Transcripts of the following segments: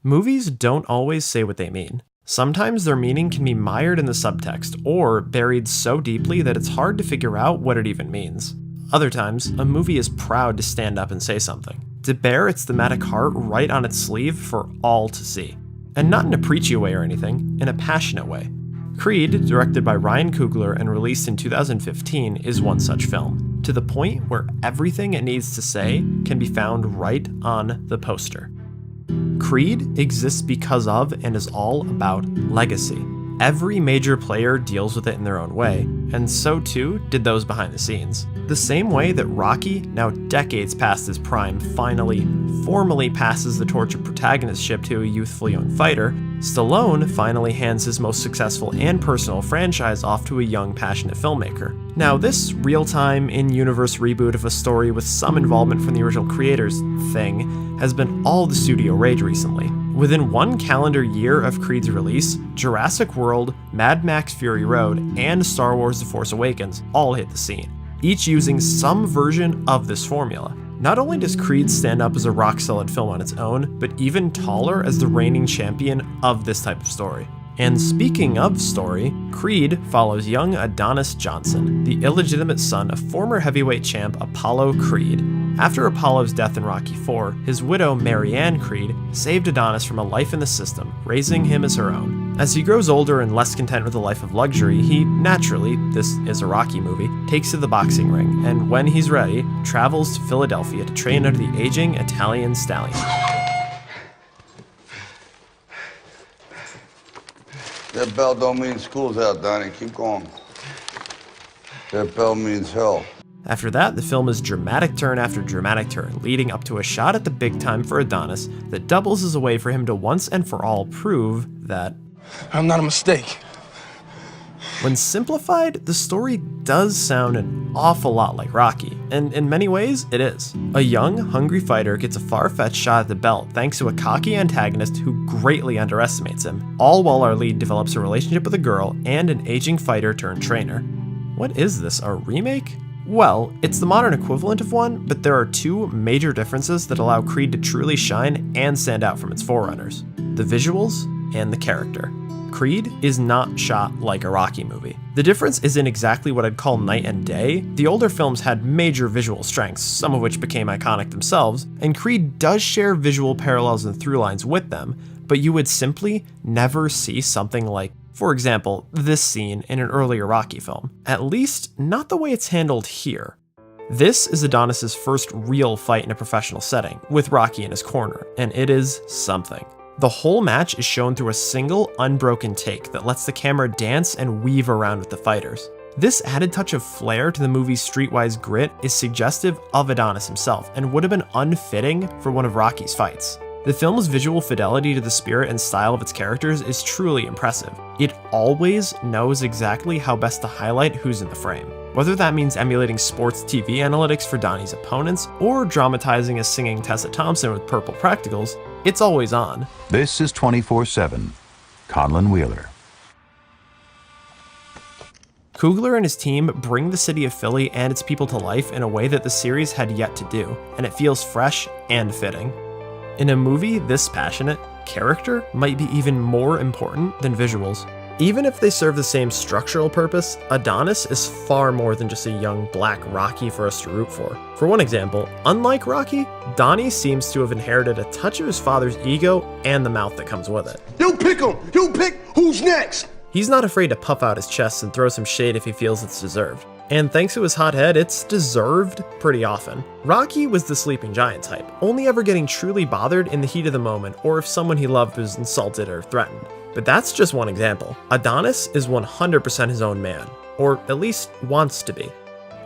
Movies don't always say what they mean. Sometimes their meaning can be mired in the subtext, or buried so deeply that it's hard to figure out what it even means. Other times, a movie is proud to stand up and say something, to bear its thematic heart right on its sleeve for all to see. And not in a preachy way or anything, in a passionate way. Creed, directed by Ryan Coogler and released in 2015, is one such film, to the point where everything it needs to say can be found right on the poster. Creed exists because of and is all about legacy. Every major player deals with it in their own way, and so too did those behind the scenes. The same way that Rocky, now decades past his prime, finally, formally passes the torch of protagonistship to a youthful young fighter, Stallone finally hands his most successful and personal franchise off to a young, passionate filmmaker. Now, this real-time, in-universe reboot of a story with some involvement from the original creators thing has been all the studio rage recently. Within one calendar year of Creed's release, Jurassic World, Mad Max Fury Road, and Star Wars The Force Awakens all hit the scene, each using some version of this formula. Not only does Creed stand up as a rock-solid film on its own, but even taller as the reigning champion of this type of story. And speaking of story, Creed follows young Adonis Johnson, the illegitimate son of former heavyweight champ Apollo Creed. After Apollo's death in Rocky IV, his widow Marianne Creed saved Adonis from a life in the system, raising him as her own. As he grows older and less content with a life of luxury, he naturally, this is a Rocky movie, takes to the boxing ring, and when he's ready, travels to Philadelphia to train under the aging Italian stallion. That bell don't mean school's out, Donnie. Keep going. That bell means hell. After that, the film is dramatic turn after dramatic turn, leading up to a shot at the big time for Adonis that doubles as a way for him to once and for all prove that I'm not a mistake. When simplified, the story does sound an awful lot like Rocky, and in many ways, it is. A young, hungry fighter gets a far-fetched shot at the belt thanks to a cocky antagonist who greatly underestimates him, all while our lead develops a relationship with a girl and an aging fighter turned trainer. What is this, a remake? Well, it's the modern equivalent of one, but there are two major differences that allow Creed to truly shine and stand out from its forerunners: the visuals and the character. Creed is not shot like a Rocky movie. The difference isn't exactly what I'd call night and day. The older films had major visual strengths, some of which became iconic themselves, and Creed does share visual parallels and through lines with them, but you would simply never see something like, for example, this scene in an earlier Rocky film. At least, not the way it's handled here. This is Adonis's first real fight in a professional setting, with Rocky in his corner, and it is something. The whole match is shown through a single, unbroken take that lets the camera dance and weave around with the fighters. This added touch of flair to the movie's streetwise grit is suggestive of Adonis himself, and would have been unfitting for one of Rocky's fights. The film's visual fidelity to the spirit and style of its characters is truly impressive. It always knows exactly how best to highlight who's in the frame. Whether that means emulating sports TV analytics for Donnie's opponents, or dramatizing a singing Tessa Thompson with purple practicals, it's always on. This is 24/7. Conlon Wheeler. Coogler and his team bring the city of Philly and its people to life in a way that the series had yet to do, and it feels fresh and fitting. In a movie this passionate, character might be even more important than visuals. Even if they serve the same structural purpose, Adonis is far more than just a young black Rocky for us to root for. For one example, unlike Rocky, Donnie seems to have inherited a touch of his father's ego and the mouth that comes with it. You pick him! You pick who's next! He's not afraid to puff out his chest and throw some shade if he feels it's deserved. And thanks to his hot head, it's deserved pretty often. Rocky was the sleeping giant type, only ever getting truly bothered in the heat of the moment or if someone he loved was insulted or threatened. But that's just one example. Adonis is 100% his own man, or at least wants to be.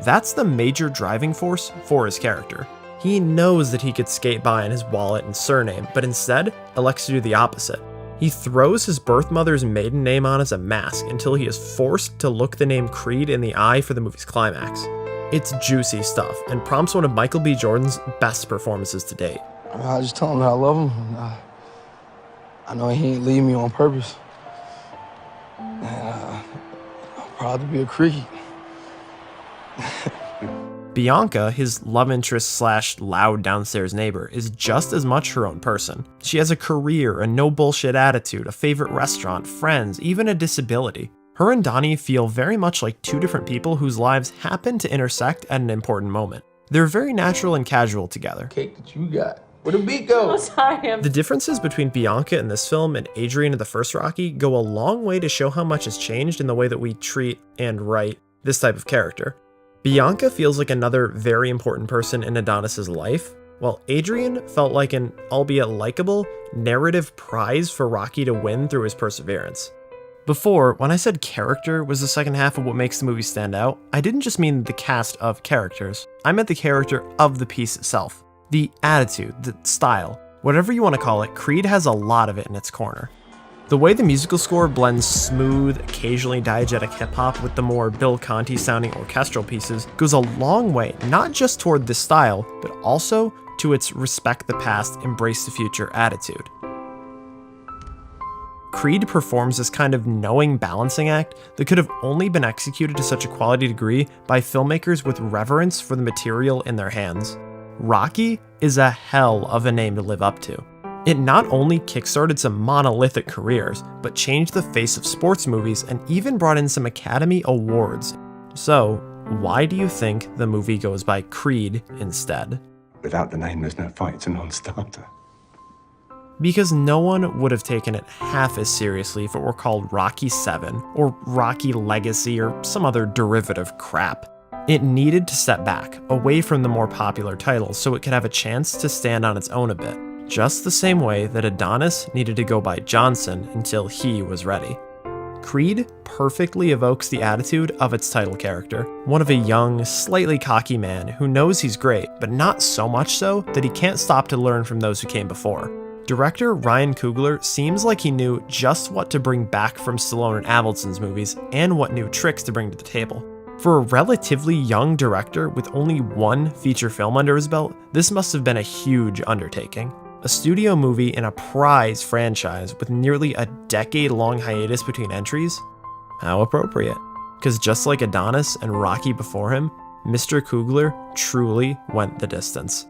That's the major driving force for his character. He knows that he could skate by on his wallet and surname, but instead elects to do the opposite. He throws his birth mother's maiden name on as a mask until he is forced to look the name Creed in the eye for the movie's climax. It's juicy stuff and prompts one of Michael B. Jordan's best performances to date. I just tell him that I love him. I know he ain't leave me on purpose. And I'm proud to be a Creed. Bianca, his love interest slash loud downstairs neighbor, is just as much her own person. She has a career, a no bullshit attitude, a favorite restaurant, friends, even a disability. Her and Donnie feel very much like two different people whose lives happen to intersect at an important moment. They're very natural and casual together. Cake that you got. Where the beat go? The differences between Bianca in this film and Adrian in the first Rocky go a long way to show how much has changed in the way that we treat and write this type of character. Bianca feels like another very important person in Adonis's life, while Adrian felt like an, albeit likable, narrative prize for Rocky to win through his perseverance. Before, when I said character was the second half of what makes the movie stand out, I didn't just mean the cast of characters. I meant the character of the piece itself. The attitude, the style, whatever you want to call it, Creed has a lot of it in its corner. The way the musical score blends smooth, occasionally diegetic hip-hop with the more Bill Conti-sounding orchestral pieces goes a long way, not just toward this style, but also to its respect the past, embrace the future attitude. Creed performs this kind of knowing balancing act that could have only been executed to such a quality degree by filmmakers with reverence for the material in their hands. Rocky is a hell of a name to live up to. It not only kickstarted some monolithic careers, but changed the face of sports movies and even brought in some Academy Awards. So, why do you think the movie goes by Creed instead? Without the name, there's no fight. It's a non-starter. Because no one would have taken it half as seriously if it were called Rocky 7 or Rocky Legacy or some other derivative crap. It needed to step back, away from the more popular titles so it could have a chance to stand on its own a bit, just the same way that Adonis needed to go by Johnson until he was ready. Creed perfectly evokes the attitude of its title character, one of a young, slightly cocky man who knows he's great, but not so much so that he can't stop to learn from those who came before. Director Ryan Coogler seems like he knew just what to bring back from Stallone and Avildsen's movies and what new tricks to bring to the table. For a relatively young director with only one feature film under his belt, this must have been a huge undertaking. A studio movie in a prize franchise with nearly a decade-long hiatus between entries? How appropriate. Because just like Adonis and Rocky before him, Mr. Coogler truly went the distance.